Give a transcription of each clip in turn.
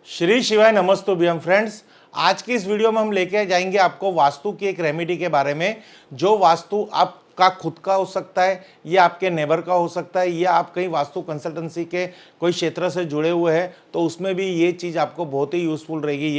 श्री शिवाय नमस्तुभ्यम फ्रेंड्स। आज की इस वीडियो में हम लेके जाएंगे आपको वास्तु की एक रेमेडी के बारे में। जो वास्तु आपका खुद का हो सकता है, या आपके नेबर का हो सकता है, या आप कहीं वास्तु कंसल्टेंसी के कोई क्षेत्र से जुड़े हुए हैं तो उसमें भी ये चीज़ आपको बहुत ही यूजफुल रहेगी।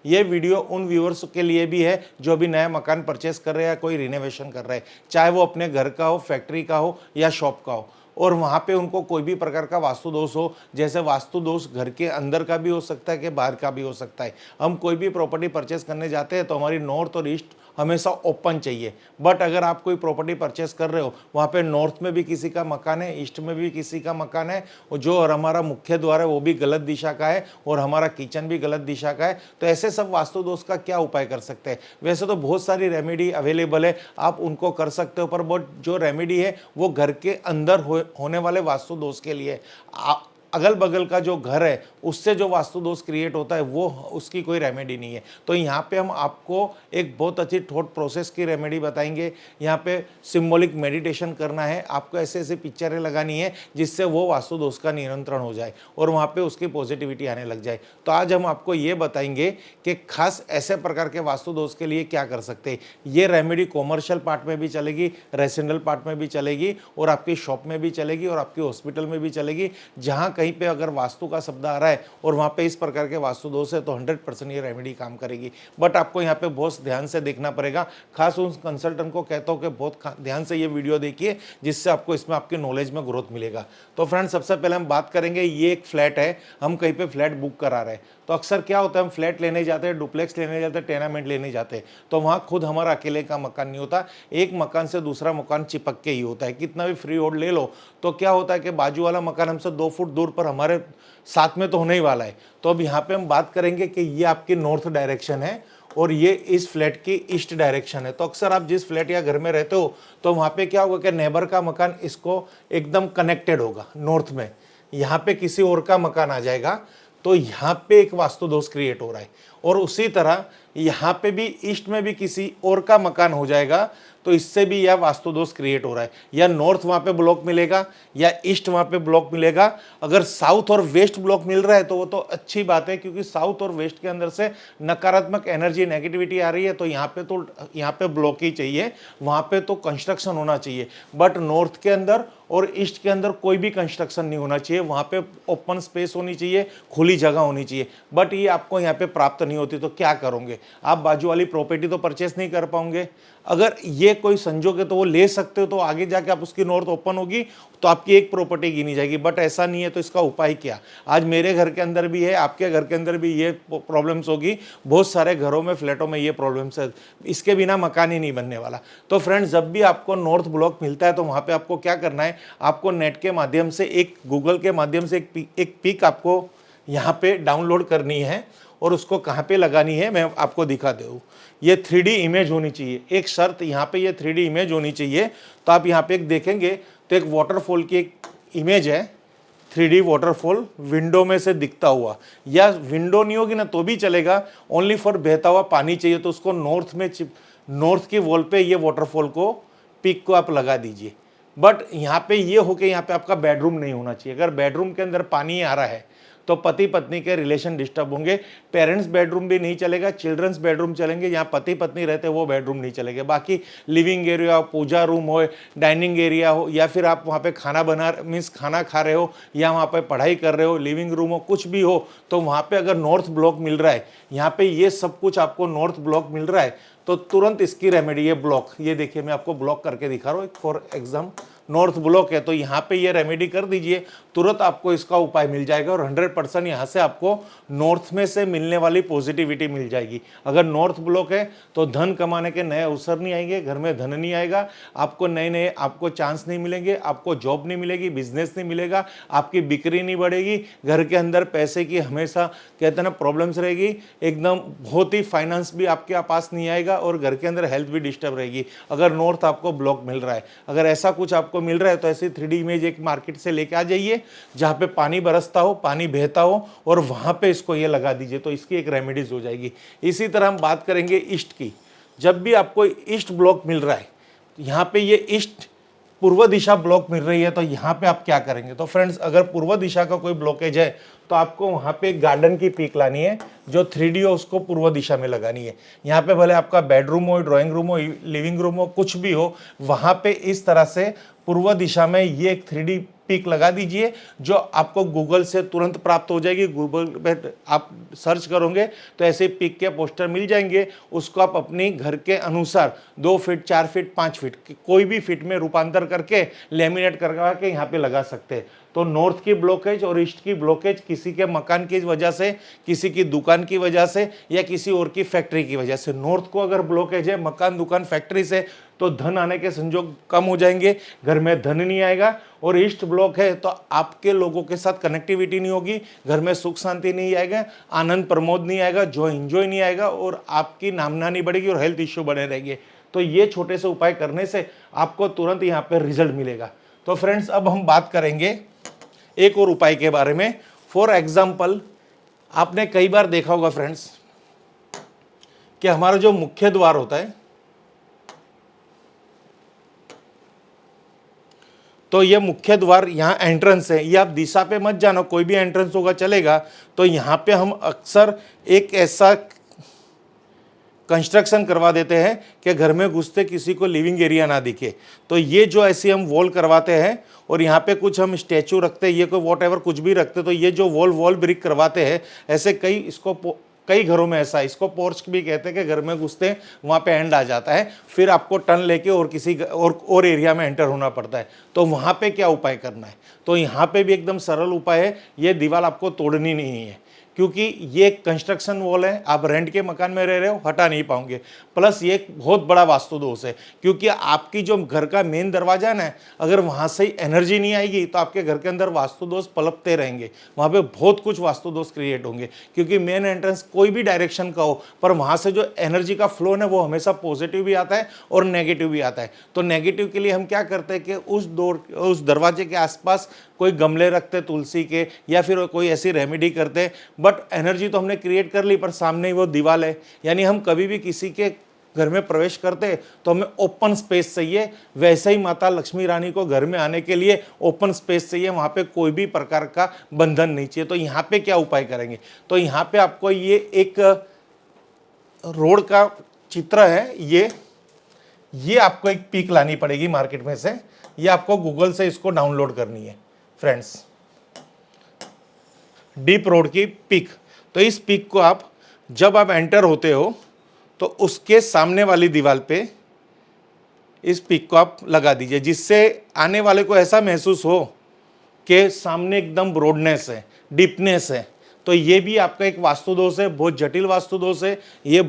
ये वीडियो उन व्यूअर्स के लिए भी है जो अभी नया मकान परचेस कर रहे हैं या कोई रिनोवेशन कर रहे हैं, चाहे वो अपने घर का हो, फैक्ट्री का हो या शॉप का हो, और वहाँ पे उनको कोई भी प्रकार का वास्तु दोष हो। जैसे वास्तु दोष घर के अंदर का भी हो सकता है कि बाहर का भी हो सकता है। हम कोई भी प्रॉपर्टी परचेस करने जाते हैं तो हमारी नॉर्थ और ईस्ट हमेशा ओपन चाहिए। बट अगर आप कोई प्रॉपर्टी परचेस कर रहे हो, वहाँ पे नॉर्थ में भी किसी का मकान है, ईस्ट में भी किसी का मकान है, और जो और हमारा मुख्य द्वार है वो भी गलत दिशा का है, और हमारा किचन भी गलत दिशा का है, तो ऐसे सब वास्तु दोष का क्या उपाय कर सकते हैं। वैसे तो बहुत सारी रेमेडी अवेलेबल है, आप उनको कर सकते हो, पर वो जो रेमेडी है वो घर के अंदर होने वाले वास्तु दोष के लिए। अगल बगल का जो घर है उससे जो वास्तु दोष क्रिएट होता है वो उसकी कोई रेमेडी नहीं है। तो यहाँ पे हम आपको एक बहुत अच्छी थॉट प्रोसेस की रेमेडी बताएंगे। यहाँ पे सिंबॉलिक मेडिटेशन करना है, आपको ऐसे ऐसे पिक्चरें लगानी है जिससे वो वास्तु दोष का नियंत्रण हो जाए और वहाँ पे उसकी पॉजिटिविटी आने लग जाए। तो आज हम आपको ये बताएंगे कि खास ऐसे प्रकार के वास्तु दोष के लिए क्या कर सकते हैं। ये रेमेडी कॉमर्शियल पार्ट में भी चलेगी, रेसिडेंशियल पार्ट में भी चलेगी, और आपकी शॉप में भी चलेगी, और आपकी हॉस्पिटल में भी चलेगी। जहाँ कहीं पे अगर वास्तु का शब्द आ रहा है और वहाँ पे इस प्रकार के वास्तु दोष है तो 100% ये रेमेडी काम करेगी। बट आपको यहाँ पे बहुत ध्यान से देखना पड़ेगा। खास उस कंसल्टेंट को कहता हूँ कि बहुत ध्यान से ये वीडियो देखिए, जिससे आपको इसमें आपकी नॉलेज में ग्रोथ मिलेगा। तो फ्रेंड्स, सबसे पहले हम बात करेंगे, ये एक फ्लैट है, हम कहीं पे फ्लैट बुक करा रहे हैं। तो अक्सर क्या होता है, हम फ्लैट लेने जाते हैं, डुप्लेक्स लेने जाते हैं, टेनामेंट लेने जाते हैं, तो वहाँ खुद हमारा अकेले का मकान नहीं होता, एक मकान से दूसरा मकान चिपक के ही होता है। कितना भी फ्री होल्ड ले लो तो क्या होता है कि बाजू वाला मकान हमसे 2 फुट दूर पर हमारे साथ में तो होने ही वाला है। तो अब यहाँ पे हम बात करेंगे कि ये आपकी नॉर्थ डायरेक्शन है और ये इस फ्लैट की ईस्ट डायरेक्शन है। तो अक्सर आप जिस फ्लैट या घर में रहते हो तो वहाँ पे क्या होगा कि नेबर का मकान इसको एकदम कनेक्टेड होगा नॉर्थ में, यहाँ पे किसी और का मकान आ जाएगा, तो यहाँ पे एक वास्तु दोष क्रिएट हो रहा है। और उसी तरह यहाँ पे भी ईस्ट में भी किसी और का मकान हो जाएगा, तो इससे भी यह वास्तु दोष क्रिएट हो रहा है। या नॉर्थ वहाँ पे ब्लॉक मिलेगा या ईस्ट वहाँ पे ब्लॉक मिलेगा। अगर साउथ और वेस्ट ब्लॉक मिल रहा है तो वो तो अच्छी बात है, क्योंकि साउथ और वेस्ट के अंदर से नकारात्मक एनर्जी, नेगेटिविटी आ रही है, तो यहाँ पे ब्लॉक ही चाहिए, वहाँ पे तो कंस्ट्रक्शन होना चाहिए। बट नॉर्थ के अंदर और ईस्ट के अंदर कोई भी कंस्ट्रक्शन नहीं होना चाहिए, वहाँ पे ओपन स्पेस होनी चाहिए, खुली जगह होनी चाहिए। बट ये आपको यहाँ पे प्राप्त नहीं होती, तो क्या करोगे आप? बाजू वाली प्रॉपर्टी तो परचेस नहीं कर पाओगे। अगर ये कोई संजोग है तो वो ले सकते हो, तो आगे जाके आप उसकी नॉर्थ ओपन होगी तो आपकी एक प्रॉपर्टी गिनी जाएगी। बट ऐसा नहीं है, तो इसका उपाय क्या? आज मेरे घर के अंदर भी है, आपके घर के अंदर भी ये प्रॉब्लम्स होगी, बहुत सारे घरों में, फ्लैटों में ये प्रॉब्लम्स है। इसके बिना मकान ही नहीं बनने वाला। तो फ्रेंड्स, जब भी आपको नॉर्थ ब्लॉक मिलता है तो वहाँ पे आपको क्या करना है, आपको नेट के माध्यम से, एक गूगल के माध्यम से एक पिक आपको यहाँ पे डाउनलोड करनी है, और उसको कहाँ पे लगानी है मैं आपको दिखा दूँ। ये 3D इमेज होनी चाहिए, एक शर्त यहाँ पे ये 3D इमेज होनी चाहिए। तो आप यहाँ पे एक देखेंगे तो एक वाटरफॉल की एक इमेज है, 3D वाटरफॉल विंडो में से दिखता हुआ, या विंडो नहीं होगी ना तो भी चलेगा, ओनली फॉर बहता हुआ पानी चाहिए। तो उसको नॉर्थ की वॉल पे ये वाटरफॉल को, पिक को आप लगा दीजिए। बट यहाँ पे ये हो के यहाँ पे आपका बेडरूम नहीं होना चाहिए। अगर बेडरूम के अंदर पानी आ रहा है तो पति पत्नी के रिलेशन डिस्टर्ब होंगे। पेरेंट्स बेडरूम भी नहीं चलेगा, चिल्ड्रंस बेडरूम चलेंगे। यहाँ पति पत्नी रहते वो बेडरूम नहीं चलेंगे। बाकी लिविंग एरिया हो, पूजा रूम हो, डाइनिंग एरिया हो, या फिर आप वहाँ पे खाना खा रहे हो, या वहाँ पे पढ़ाई कर रहे हो, लिविंग रूम हो, कुछ भी हो, तो वहाँ पे अगर नॉर्थ ब्लॉक मिल रहा है, यहाँ पे ये सब कुछ आपको नॉर्थ ब्लॉक मिल रहा है, तो तुरंत इसकी रेमेडी, ये ब्लॉक, ये देखिए मैं आपको ब्लॉक करके दिखा रहा हूँ, फॉर एग्जाम नॉर्थ ब्लॉक है, तो यहाँ पे ये रेमेडी कर दीजिए, तुरंत आपको इसका उपाय मिल जाएगा, और 100% यहाँ से आपको नॉर्थ में से मिलने वाली पॉजिटिविटी मिल जाएगी। अगर नॉर्थ ब्लॉक है तो धन कमाने के नए अवसर नहीं आएंगे, घर में धन नहीं आएगा, आपको नए आपको चांस नहीं मिलेंगे, आपको जॉब नहीं मिलेगी, बिजनेस नहीं मिलेगा, आपकी बिक्री नहीं बढ़ेगी, घर के अंदर पैसे की हमेशा कहते हैं ना प्रॉब्लम्स रहेगी, एकदम बहुत ही फाइनेंस भी आपके पास नहीं आएगा, और घर के अंदर हेल्थ भी डिस्टर्ब रहेगी अगर नॉर्थ आपको ब्लॉक मिल रहा है। अगर ऐसा कुछ आपको मिल रहा है तो ऐसी 3D इमेज एक मार्केट से लेके आ जाइए, जहाँ पे पानी बरसता हो, पानी बहता हो, और वहाँ पे इसको ये लगा दीजिए, तो इसकी एक रेमेडीज हो जाएगी। इसी तरह हम बात करेंगे ईस्ट की। जब भी आपको ईस्ट ब्लॉक मिल रहा है, यहाँ पे ये ईस्ट पूर्व दिशा ब्लॉक मिल रही है, तो यहाँ पे आप क्या करेंगे? तो फ्रेंड्स, अगर पूर्व दिशा का कोई ब्लॉकेज है तो आपको वहाँ पे गार्डन की पीक लानी है, जो 3D हो उसको पूर्व दिशा में लगानी है। यहाँ पे भले आपका बेडरूम हो, ड्राइंग रूम हो, लिविंग रूम हो, कुछ भी हो, वहाँ पे इस तरह से पूर्व दिशा में ये एक 3D पिक लगा दीजिए, जो आपको गूगल से तुरंत प्राप्त हो जाएगी। गूगल पे आप सर्च करोगे तो ऐसे पिक के पोस्टर मिल जाएंगे, उसको आप अपनी घर के अनुसार 2 फीट, 4 फीट, 5 फीट कोई भी फीट में रूपांतर करके लेमिनेट करवा के यहाँ पे लगा सकते हैं। तो नॉर्थ की ब्लॉकेज और ईस्ट की ब्लॉकेज किसी के मकान की वजह से, किसी की दुकान की वजह से या किसी और की फैक्ट्री की वजह से, नॉर्थ को अगर ब्लॉकेज है मकान, दुकान, फैक्ट्री से, तो धन आने के संजोग कम हो जाएंगे, घर में धन नहीं आएगा। और ईस्ट ब्लॉक है तो आपके लोगों के साथ कनेक्टिविटी नहीं होगी, घर में सुख शांति नहीं आएगा, आनंद प्रमोद नहीं आएगा, जो एंजॉय नहीं आएगा, और आपकी नामना नहीं बढ़ेगी और हेल्थ इश्यू बने रहेंगे। तो ये छोटे से उपाय करने से आपको तुरंत यहाँ पे रिजल्ट मिलेगा। तो फ्रेंड्स, अब हम बात करेंगे एक और उपाय के बारे में। फॉर एग्जाम्पल, आपने कई बार देखा होगा फ्रेंड्स कि हमारा जो मुख्य द्वार होता है, तो ये मुख्य द्वार, यहाँ एंट्रेंस है, ये आप दिशा पे मत जाना, कोई भी एंट्रेंस होगा चलेगा। तो यहाँ पे हम अक्सर एक ऐसा कंस्ट्रक्शन करवा देते हैं कि घर में घुसते किसी को लिविंग एरिया ना दिखे। तो ये जो ऐसे हम वॉल करवाते हैं और यहाँ पे कुछ हम स्टैचू रखते हैं, ये कोई वॉट एवर कुछ भी रखते, तो ये जो वॉल ब्रिक करवाते हैं, ऐसे कई घरों में ऐसा, इसको पोर्च भी कहते हैं, कि घर में घुसते हैं वहाँ पे एंड आ जाता है, फिर आपको टर्न लेके और किसी और एरिया में एंटर होना पड़ता है। तो वहाँ पे क्या उपाय करना है? तो यहाँ पे भी एकदम सरल उपाय है, ये दीवार आपको तोड़नी नहीं है, क्योंकि ये कंस्ट्रक्शन वॉल है, आप रेंट के मकान में रह रहे हो, हटा नहीं पाओगे। प्लस ये एक बहुत बड़ा वास्तु दोष है, क्योंकि आपकी जो घर का मेन दरवाजा है ना, अगर वहाँ से ही एनर्जी नहीं आएगी तो आपके घर के अंदर वास्तु दोष पलपते रहेंगे, वहाँ पे बहुत कुछ वास्तु दोष क्रिएट होंगे। क्योंकि मेन एंट्रेंस कोई भी डायरेक्शन का हो, पर वहाँ से जो एनर्जी का फ्लो है वो हमेशा पॉजिटिव भी आता है और नेगेटिव भी आता है। तो नेगेटिव के लिए हम क्या करते हैं कि उस दरवाजे के आसपास कोई गमले रखते तुलसी के, या फिर कोई ऐसी रेमेडी करते। बट एनर्जी तो हमने क्रिएट कर ली, पर सामने ही वो दीवार है। यानी हम कभी भी किसी के घर में प्रवेश करते तो हमें ओपन स्पेस चाहिए, वैसे ही माता लक्ष्मी रानी को घर में आने के लिए ओपन स्पेस चाहिए, वहाँ पे कोई भी प्रकार का बंधन नहीं चाहिए। तो यहाँ पे क्या उपाय करेंगे? तो यहाँ पे आपको ये एक रोड का चित्र है, ये आपको एक पिक लानी पड़ेगी मार्केट में से, ये आपको गूगल से इसको डाउनलोड करनी है फ्रेंड्स, डीप रोड की पिक। तो इस पिक को आप जब आप एंटर होते हो तो उसके सामने वाली दीवार पे इस पिक को आप लगा दीजिए, जिससे आने वाले को ऐसा महसूस हो कि सामने एकदम ब्रॉडनेस है, डीपनेस है। तो ये भी आपका एक वास्तु दोष है, बहुत जटिल वास्तु दोष है। ये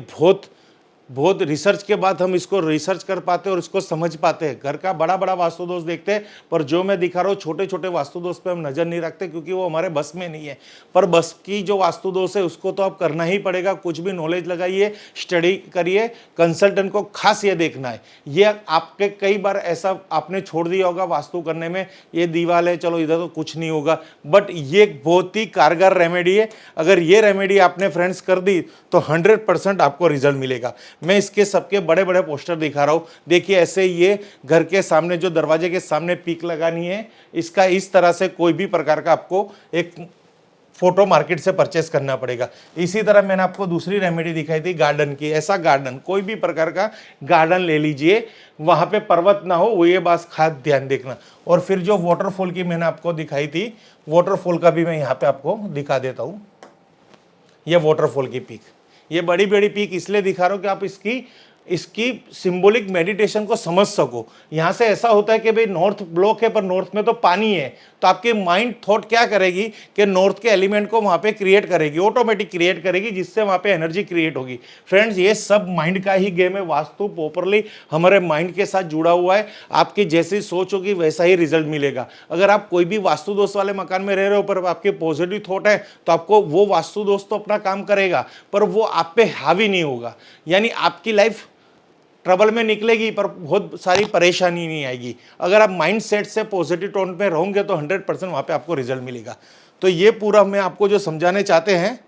बहुत रिसर्च के बाद हम इसको रिसर्च कर पाते हैं और इसको समझ पाते हैं। घर का बड़ा बड़ा वास्तु दोष देखते हैं, पर जो मैं दिखा रहा हूँ छोटे छोटे वास्तु दोष पे हम नज़र नहीं रखते, क्योंकि वो हमारे बस में नहीं है। पर बस की जो वास्तु दोष है उसको तो आप करना ही पड़ेगा। कुछ भी नॉलेज लगाइए, स्टडी करिए, कंसल्टेंट को खास ये देखना है। ये आपके कई बार ऐसा आपने छोड़ दिया होगा वास्तु करने में, ये दीवार है चलो इधर तो कुछ नहीं होगा, बट ये बहुत ही कारगर रेमेडी है। अगर ये रेमेडी आपने फ्रेंड्स कर दी तो 100% आपको रिजल्ट मिलेगा। मैं इसके सबके बड़े बड़े पोस्टर दिखा रहा हूँ, देखिए ऐसे ये घर के सामने जो दरवाजे के सामने पीक लगानी है, इसका इस तरह से कोई भी प्रकार का आपको एक फोटो मार्केट से परचेस करना पड़ेगा। इसी तरह मैंने आपको दूसरी रेमेडी दिखाई थी गार्डन की। ऐसा गार्डन, कोई भी प्रकार का गार्डन ले लीजिए, वहाँ पे पर्वत ना हो, वो ये बात खास ध्यान देखना। और फिर जो वाटरफॉल की मैंने आपको दिखाई थी, वाटरफॉल का भी मैं यहाँ पे आपको दिखा देता हूँ। ये वाटरफॉल की पीक, ये बड़ी बड़ी पीक इसलिए दिखा रहा हूँ कि आप इसकी सिंबॉलिक मेडिटेशन को समझ सको। यहाँ से ऐसा होता है कि भाई नॉर्थ ब्लॉक है, पर नॉर्थ में तो पानी है, तो आपकी माइंड थॉट क्या करेगी कि नॉर्थ के एलिमेंट को वहाँ पे क्रिएट करेगी, ऑटोमेटिक क्रिएट करेगी, जिससे वहाँ पे एनर्जी क्रिएट होगी। फ्रेंड्स, ये सब माइंड का ही गेम है। वास्तु प्रॉपरली हमारे माइंड के साथ जुड़ा हुआ है। आपकी जैसी सोच होगी वैसा ही रिजल्ट मिलेगा। अगर आप कोई भी वास्तु दोष वाले मकान में रह रहे हो, पर आपके पॉजिटिव थॉट है, तो आपको वो वास्तु दोष तो अपना काम करेगा, पर वो आप पे हावी नहीं होगा। यानी आपकी लाइफ ट्रबल में निकलेगी, पर बहुत सारी परेशानी नहीं आएगी। अगर आप माइंड सेट से पॉजिटिव टोन पे रहोगे तो 100% वहाँ पे आपको रिजल्ट मिलेगा। तो ये पूरा मैं आपको जो समझाने चाहते हैं,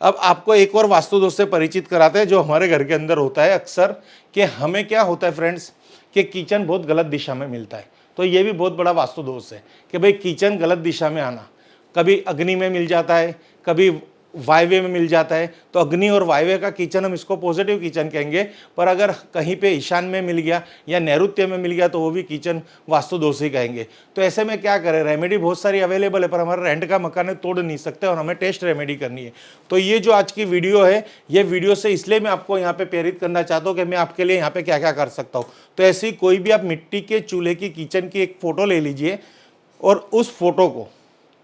अब आपको एक और वास्तु दोष से परिचित कराते हैं जो हमारे घर के अंदर होता है अक्सर। कि हमें क्या होता है फ्रेंड्स, कि किचन बहुत गलत दिशा में मिलता है। तो ये भी बहुत बड़ा वास्तु दोष है कि भाई किचन गलत दिशा में आना, कभी अग्नि में मिल जाता है, कभी वायव्य में मिल जाता है। तो अग्नि और वायव्य का किचन हम इसको पॉजिटिव किचन कहेंगे, पर अगर कहीं पे ईशान में मिल गया या नैऋत्य में मिल गया तो वो भी किचन वास्तु दोष ही कहेंगे। तो ऐसे में क्या करें, रेमेडी बहुत सारी अवेलेबल है, पर हमारा रेंट का मकान है, तोड़ नहीं सकते और हमें टेस्ट रेमेडी करनी है। तो ये जो आज की वीडियो है, ये वीडियो से इसलिए मैं आपको यहाँ पे प्रेरित करना चाहता हूँ कि मैं आपके लिए यहाँ पे क्या क्या कर सकता हूँ। तो ऐसी कोई भी आप मिट्टी के चूल्हे की किचन की एक फ़ोटो ले लीजिए और उस फोटो को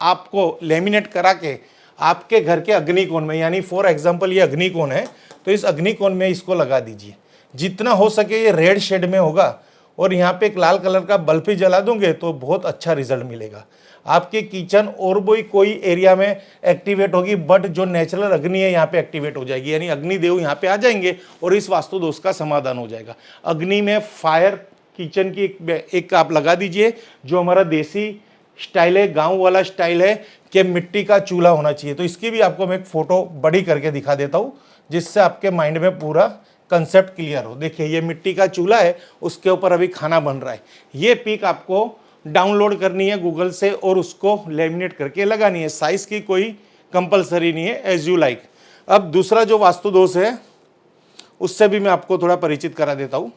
आपको लेमिनेट करा के आपके घर के अग्निकोण में, यानी फॉर एग्जांपल ये अग्निकोण है, तो इस अग्निकोण में इसको लगा दीजिए। जितना हो सके ये रेड शेड में होगा और यहाँ पे एक लाल कलर का बल्ब भी जला दूंगे तो बहुत अच्छा रिजल्ट मिलेगा। आपके किचन और भी कोई एरिया में एक्टिवेट होगी, बट जो नेचुरल अग्नि है यहाँ पे एक्टिवेट हो जाएगी, यानी अग्निदेव यहाँ पे आ जाएंगे और इस वास्तु दोष का समाधान हो जाएगा। अग्नि में फायर किचन की एक आप लगा दीजिए, जो हमारा देसी स्टाइल है, गांव वाला स्टाइल है कि मिट्टी का चूल्हा होना चाहिए। तो इसकी भी आपको मैं एक फोटो बड़ी करके दिखा देता हूँ, जिससे आपके माइंड में पूरा कंसेप्ट क्लियर हो। देखिए ये मिट्टी का चूल्हा है, उसके ऊपर अभी खाना बन रहा है। ये पिक आपको डाउनलोड करनी है गूगल से और उसको लेमिनेट करके लगानी है। साइज की कोई कंपलसरी नहीं है, एज यू लाइक। अब दूसरा जो वास्तु दोष है उससे भी मैं आपको थोड़ा परिचित करा देता हूँ।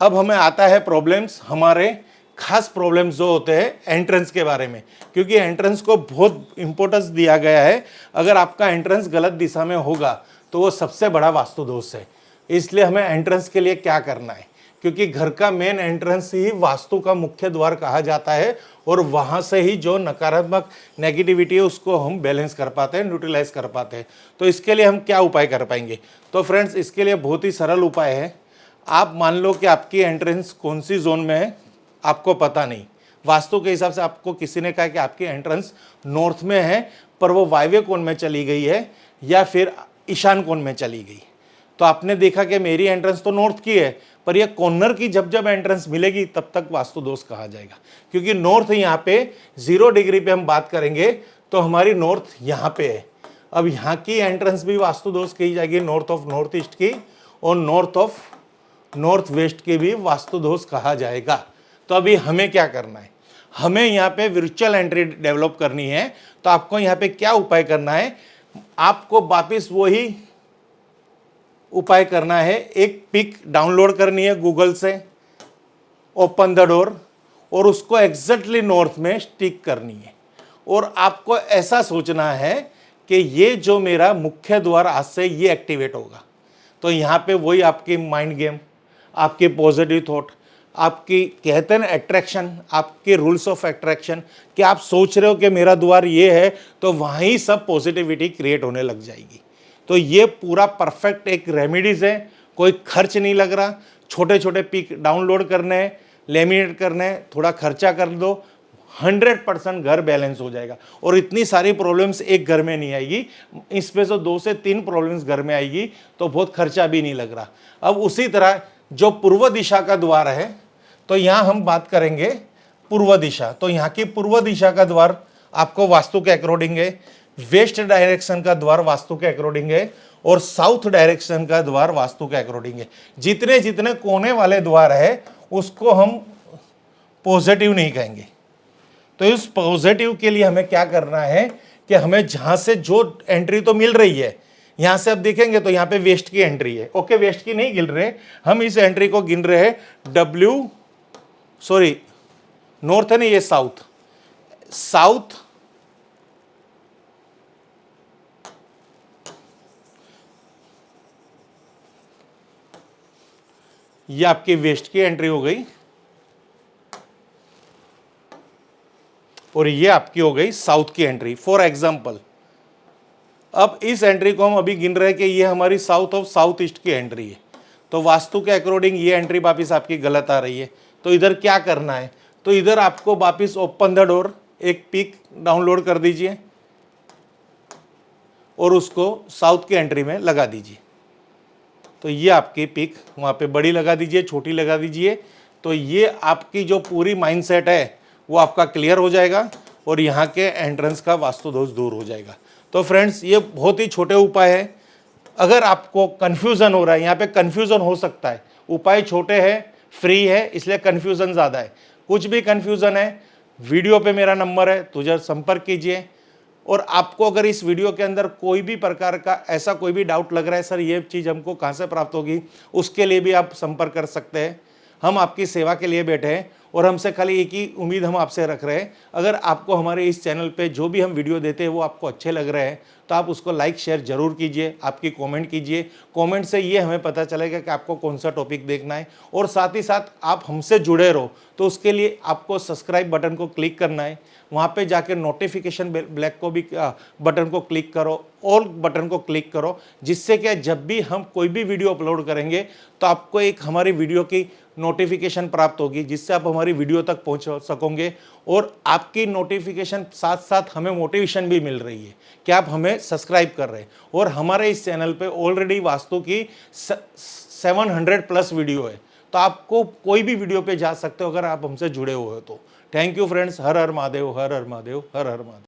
अब हमें आता है प्रॉब्लम्स, हमारे खास प्रॉब्लम्स जो होते हैं एंट्रेंस के बारे में, क्योंकि एंट्रेंस को बहुत इंपॉर्टेंस दिया गया है। अगर आपका एंट्रेंस गलत दिशा में होगा तो वो सबसे बड़ा वास्तु दोष है। इसलिए हमें एंट्रेंस के लिए क्या करना है, क्योंकि घर का मेन एंट्रेंस ही वास्तु का मुख्य द्वार कहा जाता है और वहाँ से ही जो नकारात्मक नेगेटिविटी है उसको हम बैलेंस कर पाते हैं, न्यूट्रलाइज कर पाते हैं। तो इसके लिए हम क्या उपाय कर पाएंगे? तो फ्रेंड्स इसके लिए बहुत ही सरल उपाय है। आप मान लो कि आपकी एंट्रेंस कौन सी जोन में है आपको पता नहीं, वास्तु के हिसाब से आपको किसी ने कहा कि आपकी एंट्रेंस नॉर्थ में है, पर वो वायव्य कोण में चली गई है या फिर ईशान कोण में चली गई। तो आपने देखा कि मेरी एंट्रेंस तो नॉर्थ की है, पर यह कॉर्नर की जब जब एंट्रेंस मिलेगी तब तक वास्तु दोष कहा जाएगा, क्योंकि नॉर्थ यहाँ पे 0 डिग्री पे हम बात करेंगे तो हमारी नॉर्थ यहाँ पे है। अब यहाँ की एंट्रेंस भी वास्तु दोष कही जाएगी, नॉर्थ ऑफ नॉर्थ ईस्ट की, और नॉर्थ ऑफ नॉर्थ वेस्ट की भी वास्तु दोष कहा जाएगा। तो अभी हमें क्या करना है, हमें यहाँ पे वर्चुअल एंट्री डेवलप करनी है। तो आपको यहाँ पे क्या उपाय करना है, आपको वापिस वही उपाय करना है। एक पिक डाउनलोड करनी है गूगल से, ओपन द डोर, और उसको एग्जैक्टली नॉर्थ में स्टिक करनी है। और आपको ऐसा सोचना है कि ये जो मेरा मुख्य द्वार आज से ये एक्टिवेट होगा। तो यहाँ पे वही आपकी माइंड गेम, आपके पॉजिटिव थॉट, आपकी कहते हैं ना अट्रैक्शन, आपके रूल्स ऑफ अट्रैक्शन, कि आप सोच रहे हो कि मेरा द्वार ये है तो वहीं सब पॉजिटिविटी क्रिएट होने लग जाएगी। तो ये पूरा परफेक्ट एक रेमेडीज है, कोई खर्च नहीं लग रहा। छोटे छोटे पिक डाउनलोड करने हैं, लेमिनेट करने हैं, थोड़ा खर्चा कर दो, 100% घर बैलेंस हो जाएगा। और इतनी सारी प्रॉब्लम्स एक घर में नहीं आएगी, इसमें से 2 से 3 प्रॉब्लम्स घर में आएगी, तो बहुत खर्चा भी नहीं लग रहा। अब उसी तरह जो पूर्व दिशा का द्वार है, तो यहाँ हम बात करेंगे पूर्व दिशा। तो यहाँ की पूर्व दिशा का द्वार आपको वास्तु के अकॉर्डिंग है, वेस्ट डायरेक्शन का द्वार वास्तु के अकॉर्डिंग है, और साउथ डायरेक्शन का द्वार वास्तु के अकॉर्डिंग है। जितने जितने कोने वाले द्वार है उसको हम पॉजिटिव नहीं कहेंगे। तो इस पॉजिटिव के लिए हमें क्या करना है कि हमें जहां से जो एंट्री तो मिल रही है, यहां से अब देखेंगे तो यहां पे वेस्ट की एंट्री है, ओके, वेस्ट की नहीं गिन रहे हम, इस एंट्री को गिन रहे हैं नॉर्थ है ना, ये साउथ, ये आपकी वेस्ट की एंट्री हो गई और ये आपकी हो गई साउथ की एंट्री, फॉर एग्जाम्पल। अब इस एंट्री को हम अभी गिन रहे हैं कि ये हमारी साउथ ऑफ साउथ ईस्ट की एंट्री है। तो वास्तु के अकॉर्डिंग ये एंट्री वापिस आपकी गलत आ रही है। तो इधर क्या करना है, तो इधर आपको वापिस ओपन द डोर, एक पिक डाउनलोड कर दीजिए और उसको साउथ की एंट्री में लगा दीजिए। तो ये आपकी पिक वहाँ पे बड़ी लगा दीजिए, छोटी लगा दीजिए। तो ये आपकी जो पूरी माइंडसेट है वो आपका क्लियर हो जाएगा और यहाँ के एंट्रेंस का वास्तु दोष दूर हो जाएगा। तो फ्रेंड्स ये बहुत ही छोटे उपाय है। अगर आपको कन्फ्यूज़न हो रहा है, यहाँ पे कन्फ्यूज़न हो सकता है, उपाय छोटे हैं, फ्री है, इसलिए कन्फ्यूज़न ज़्यादा है। कुछ भी कन्फ्यूज़न है, वीडियो पे मेरा नंबर है, तो जरा संपर्क कीजिए। और आपको अगर इस वीडियो के अंदर कोई भी प्रकार का ऐसा कोई भी डाउट लग रहा है, सर ये चीज़ हमको कहाँ से प्राप्त होगी, उसके लिए भी आप संपर्क कर सकते हैं। हम आपकी सेवा के लिए बैठे हैं और हमसे खाली एक ही उम्मीद हम आपसे रख रहे हैं, अगर आपको हमारे इस चैनल पे जो भी हम वीडियो देते हैं वो आपको अच्छे लग रहे हैं तो आप उसको लाइक शेयर जरूर कीजिए, आपकी कमेंट कीजिए। कमेंट से ये हमें पता चलेगा कि आपको कौन सा टॉपिक देखना है। और साथ ही साथ आप हमसे जुड़े रहो तो उसके लिए आपको सब्सक्राइब बटन को क्लिक करना है, वहाँ पे जाके नोटिफिकेशन ब्लैक को भी बटन को क्लिक करो, ऑल बटन को क्लिक करो, जिससे कि जब भी हम कोई भी वीडियो अपलोड करेंगे तो आपको एक हमारी वीडियो की नोटिफिकेशन प्राप्त होगी, जिससे आप हमारी वीडियो तक पहुंच सकोगे। और आपकी नोटिफिकेशन साथ साथ हमें मोटिवेशन भी मिल रही है कि आप हमें सब्सक्राइब कर रहे हैं। और हमारे इस चैनल पे ऑलरेडी वास्तु की 700+ वीडियो है, तो आपको कोई भी वीडियो पे जा सकते हो अगर आप हमसे जुड़े हुए हो तो। Thank you friends. Her her Mahadev, her her Mahadev, her her Mahadev.